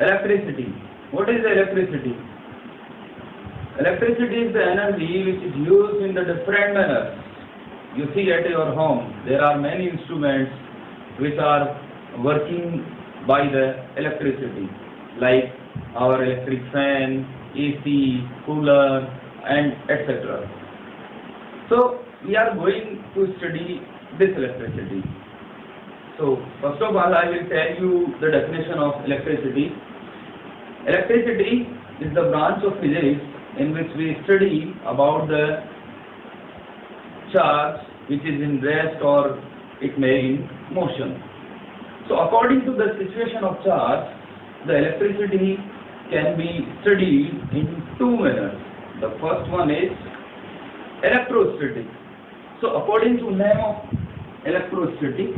Electricity. What is electricity? Electricity is the energy which is used in the different manners. You see at your home, there are many instruments which are working by the electricity, like our electric fan, AC, cooler, and etc. So we are going to study this electricity. So first of all, I will tell you the definition of electricity. Electricity is the branch of physics in which we study about the charge which is in rest or it may in motion. So according to the situation of charge, the electricity can be studied in two manners. The first one is electrostatic. So according to name of electrostatic,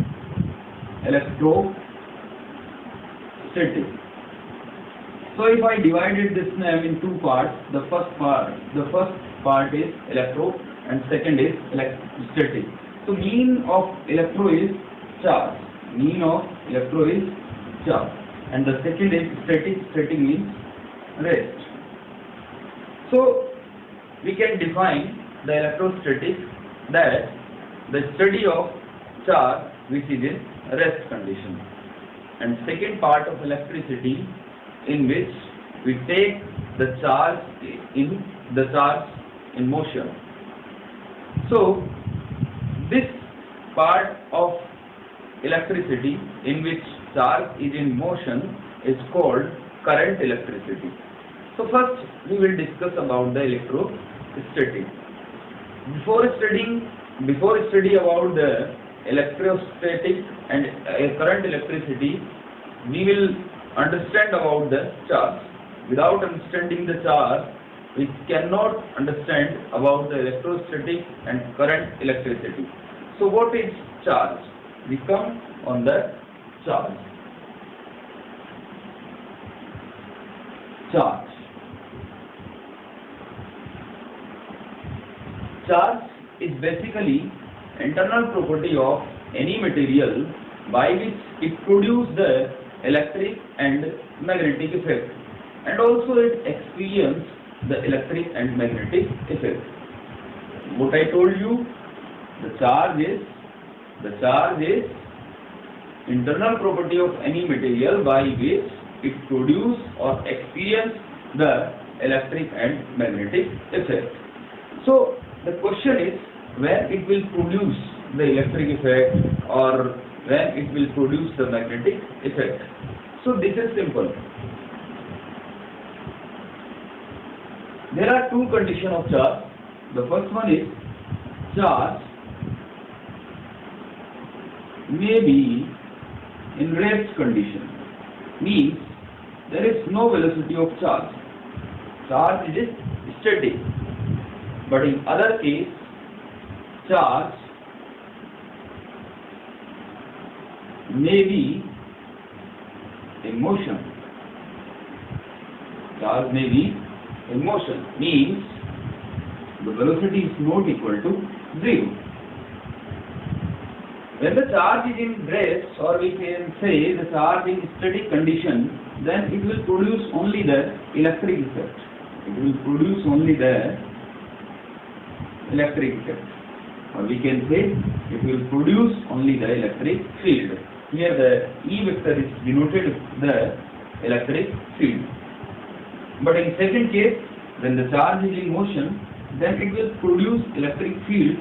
so if I divided this name in two parts, the first part is electro and second is electrostatic. So mean of electro is charge. Mean of electro is charge. And the second is static. Static means rest. So we can define the electrostatic that the study of charge which is in rest condition, and second part of electricity in which we take the charge in motion. So this part of electricity in which charge is in motion is called current electricity. So first we will discuss about the electrostatic. Before study about the electrostatic and current electricity, we will understand about the charge. Without understanding the charge, we cannot understand about the electrostatic and current electricity. So what is charge? We come on the charge. Charge is basically internal property of any material by which it produces the electric and magnetic effect, and also it experiences the electric and magnetic effect. What I told you, the charge is internal property of any material by which it produces or experiences the electric and magnetic effect. So the question is, when it will produce the electric effect or when it will produce the magnetic effect. So this is simple. There are two conditions of charge. The first one is charge may be in rest condition, means there is no velocity of charge. Charge is static. But in other case, charge may be in motion. Charge may be in motion, means the velocity is not equal to 0. When the charge is in rest, or we can say the charge in static condition, then it will produce only the electric effect. It will produce only the electric effect, or we can say it will produce only the electric field. Here the E vector is denoted the electric field. But in second case, when the charge is in motion, then it will produce electric field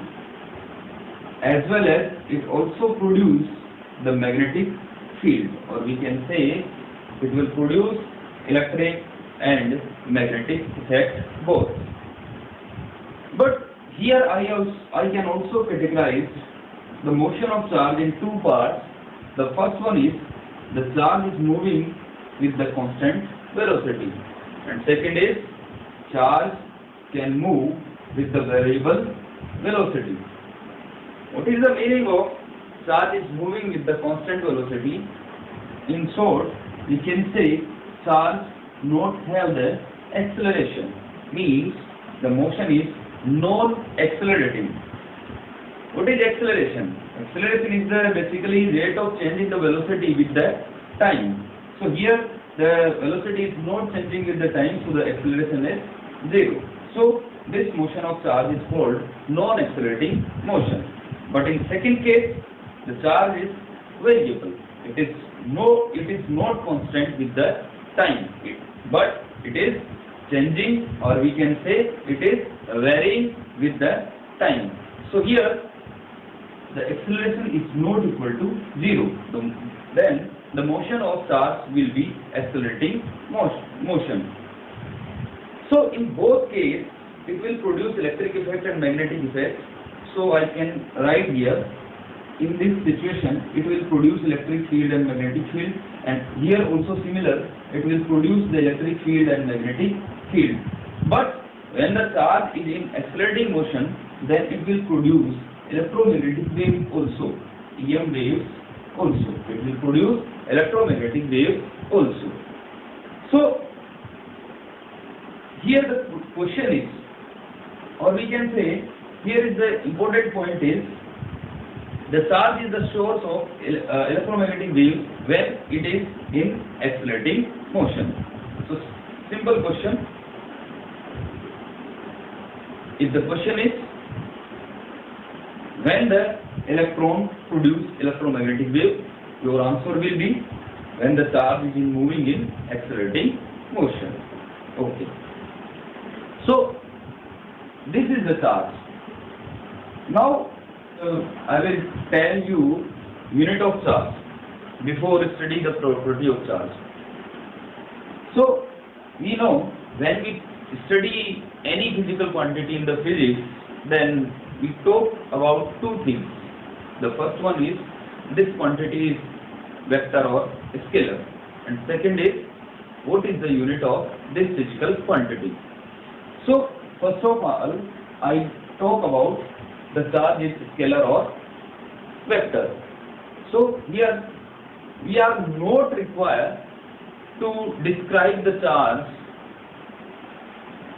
as well as it also produce the magnetic field, or we can say it will produce electric and magnetic effect both. But here I can also categorize the motion of charge in two parts. The first one is the charge is moving with the constant velocity, and second is charge can move with the variable velocity. What is the meaning of charge is moving with the constant velocity? In short, we can say charge not have the acceleration, means the motion is non-accelerating. What is acceleration? Acceleration is the basically rate of change in the velocity with the time. So here the velocity is not changing with the time, so the acceleration is 0. So this motion of charge is called non-accelerating motion. But in second case, the charge is variable. It is not constant with the time, but it is changing, or we can say it is varying with the time. So here the acceleration is not equal to 0. Then the motion of charge will be accelerating motion. So in both cases, it will produce electric effect and magnetic effect. So I can write here, in this situation, it will produce electric field and magnetic field, and here also similar, it will produce the electric field and magnetic field. But when the charge is in accelerating motion, then it will produce electromagnetic waves also, EM waves also. It will produce electromagnetic waves also. So here the question is, or we can say, here is the important point is, the charge is the source of electromagnetic waves when it is in accelerating motion. So simple question. If the question is, when the electron produce electromagnetic wave, your answer will be when the charge is moving in accelerating motion. Okay. So this is the charge. Now I will tell you unit of charge before studying the property of charge. So we know when we study any physical quantity in the physics, then we talk about two things. The first one is this quantity is vector or scalar, and second is what is the unit of this physical quantity. So first of all, I talk about the charge is scalar or vector. So here we are not required to describe the charge.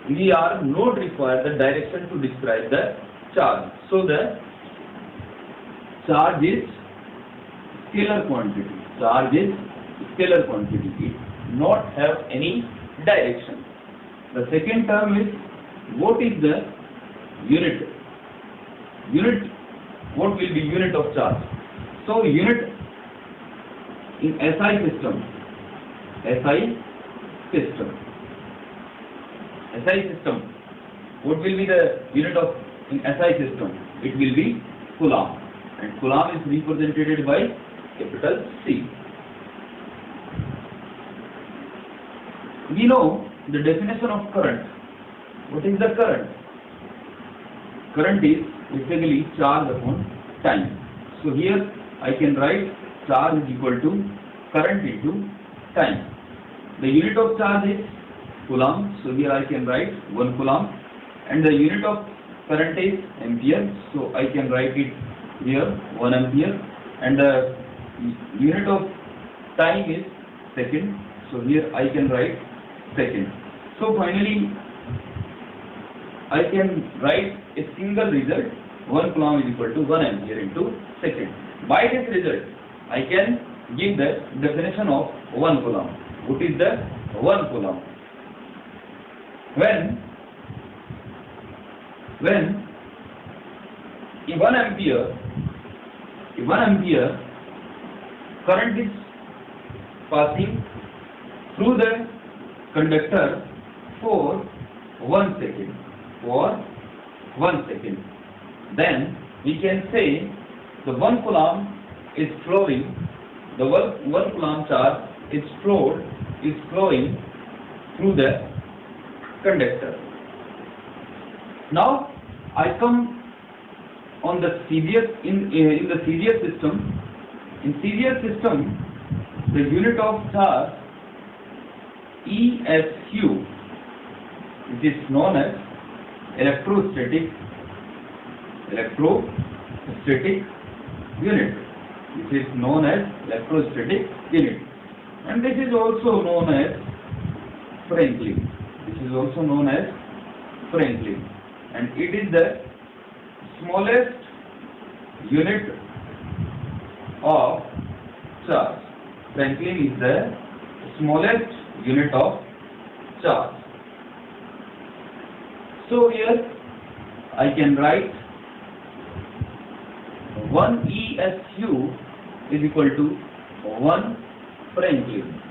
We are not required the direction to describe the charge. So the charge is scalar quantity. Charge is scalar quantity. It not have any direction. The second term is what is the unit? What will be unit of charge? So unit in SI system. What will be the unit of in SI system? It will be Coulomb, and Coulomb is represented by capital C. We know the definition of current. What is the current? Current is basically charge upon time. So here I can write charge is equal to current into time. The unit of charge is Coulomb. So here I can write 1 Coulomb, and the unit of current is ampere. So I can write it here 1 ampere, and the unit of time is second. So here I can write second. So finally I can write a single result, 1 Coulomb is equal to 1 ampere into second. By this result, I can give the definition of 1 Coulomb. What is the 1 Coulomb? When in 1 ampere current is passing through the conductor for 1 second. Then we can say the 1 Coulomb is flowing, the 1 Coulomb charge is flowing through the conductor. Now I come on the series in the series system. In series system, the unit of charge ESQ, it is known as electrostatic unit. This is known as electrostatic unit, and this is also known as Franklin. And it is the smallest unit of charge. Franklin is the smallest unit of charge. So here I can write 1 ESU is equal to 1 Franklin.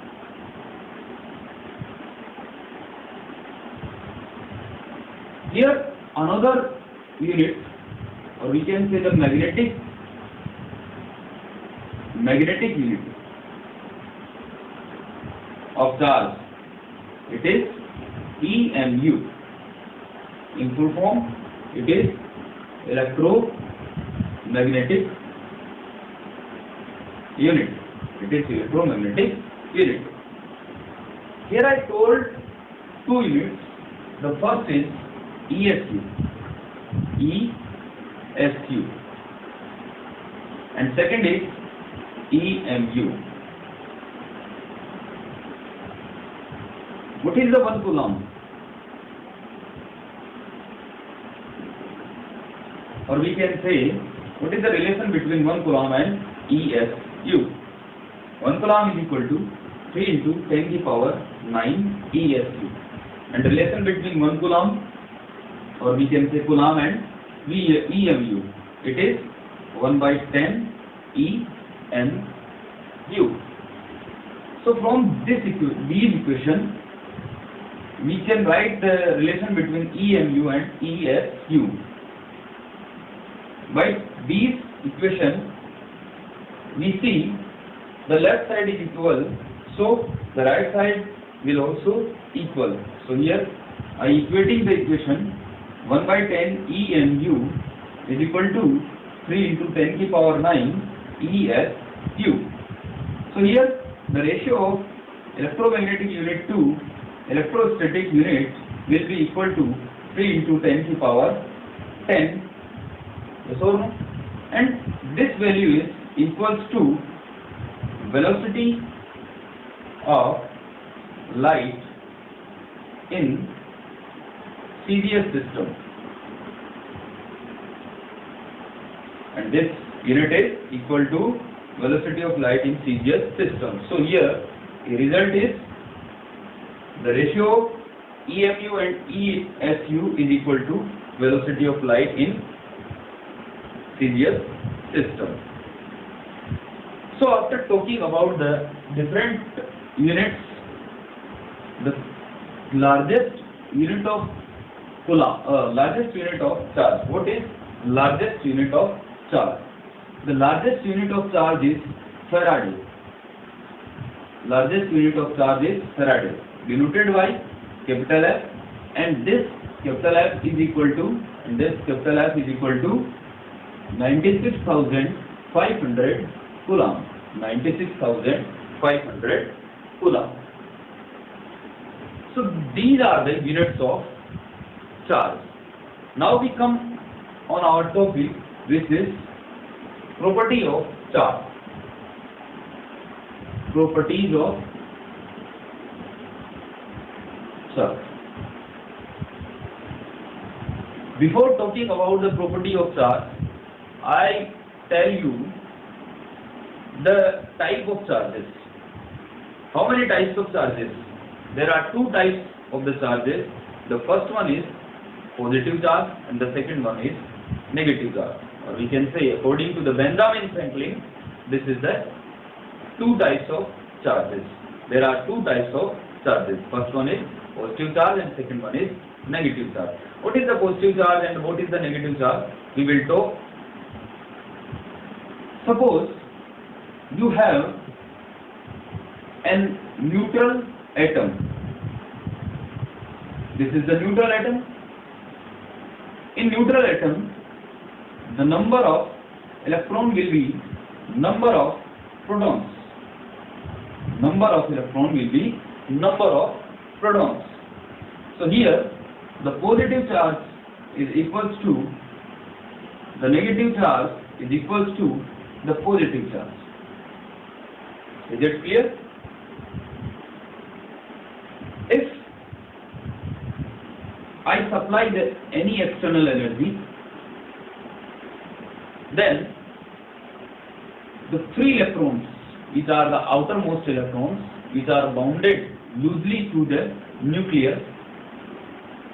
Here another unit, or we can say the magnetic unit of charge, it is EMU. In full form, it is electromagnetic unit. It is electromagnetic unit. Here I told two units. The first is ESU, and second is EMU. What is the 1 coulomb? Or we can say, what is the relation between 1 coulomb and ESU? 1 coulomb is equal to 3 into 10 to the power 9 ESU. And relation between 1 coulomb, or we can say coulomb, and EMU, it is 1 by 10 EMU. So from these equations, we can write the relation between EMU and ESU. By these equations, we see the left side is equal, so the right side will also equal. So here I equating the equation 1 by 10 EMU is equal to 3 into 10 to the power 9 ESU. So here the ratio of electromagnetic unit to electrostatic unit will be equal to 3 into 10 to the power 10. Yes or no? And this value is equals to velocity of light in CGS system, and this unit is equal to velocity of light in CGS system. So here the result is the ratio of EMU and ESU is equal to velocity of light in CGS system. So after talking about the different units, the largest unit of largest unit of charge. What is largest unit of charge? The largest unit of charge is Faraday. Largest unit of charge is Faraday, denoted by capital F, and this capital F is equal to 96,500 coulomb. 96,500 coulomb. So these are the units of charge. Now we come on our topic, which is property of charge. Properties of charge. Before talking about the property of charge, I tell you the type of charges. How many types of charges? There are two types of the charges. The first one is positive charge and the second one is negative charge. Or we can say, according to the Benjamin Franklin, this is the two types of charges. There are two types of charges. First one is positive charge and second one is negative charge. What is the positive charge and what is the negative charge? We will talk. Suppose you have an neutral atom. This is the neutral atom. In neutral atom, the number of electron will be number of protons. Number of electron will be number of protons. So here the positive charge is equals to the negative charge is equals to the positive charge. Is it clear? If I supply any external energy, then the free electrons, which are the outermost electrons, which are bounded loosely to the nucleus.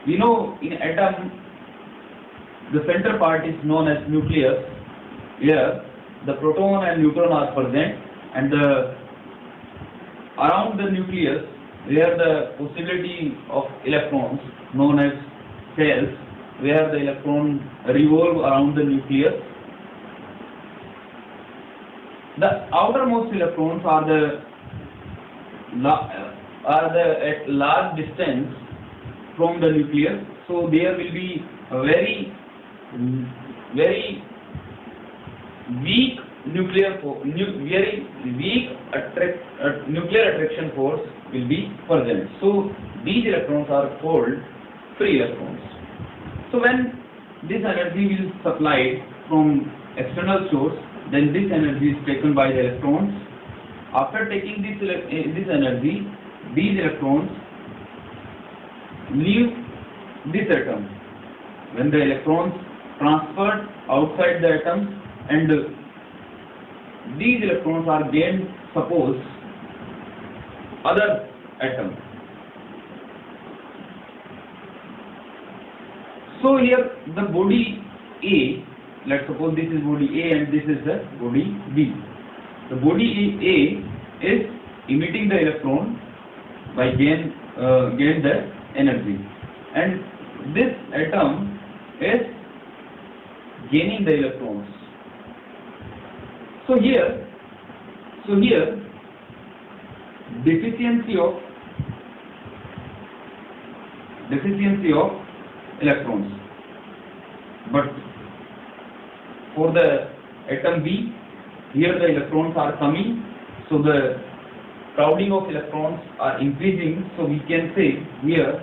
We know in atom the center part is known as nucleus, where the proton and neutron are present, and around the nucleus where the possibility of electrons known as cells, where the electron revolve around the nucleus. The outermost electrons are at large distance from the nucleus, so there will be a very weak nuclear attraction force will be present. So these electrons are called free electrons. So when this energy is supplied from external source, then this energy is taken by the electrons. After taking this energy, these electrons leave this atom. When the electrons transferred outside the atoms, and these electrons are gained, suppose, other atom. So here the body A, let's suppose this is body A and this is the body B. The body A is emitting the electron by gain the energy, and this atom is gaining the electrons. So here deficiency of electrons, but for the atom B, here the electrons are coming, so the crowding of electrons are increasing, so we can say here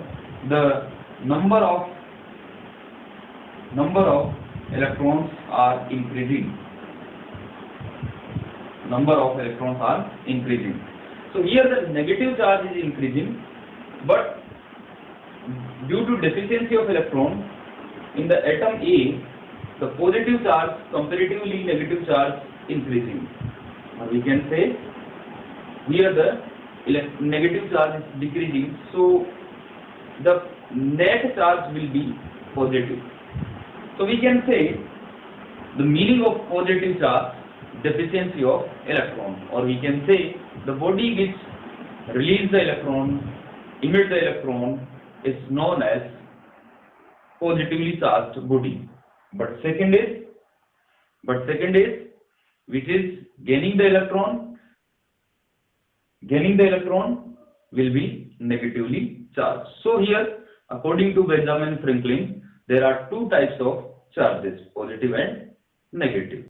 the number of electrons are increasing. So here the negative charge is increasing, but due to deficiency of electron in the atom A, the positive charge comparatively negative charge increasing. Or we can say here the negative charge is decreasing, so the net charge will be positive. So we can say the meaning of positive charge, deficiency of electron, or we can say the body which release the electron, emit the electron, is known as positively charged body. But second is which is gaining the electron will be negatively charged. So here, according to Benjamin Franklin, there are two types of charges, positive and negative.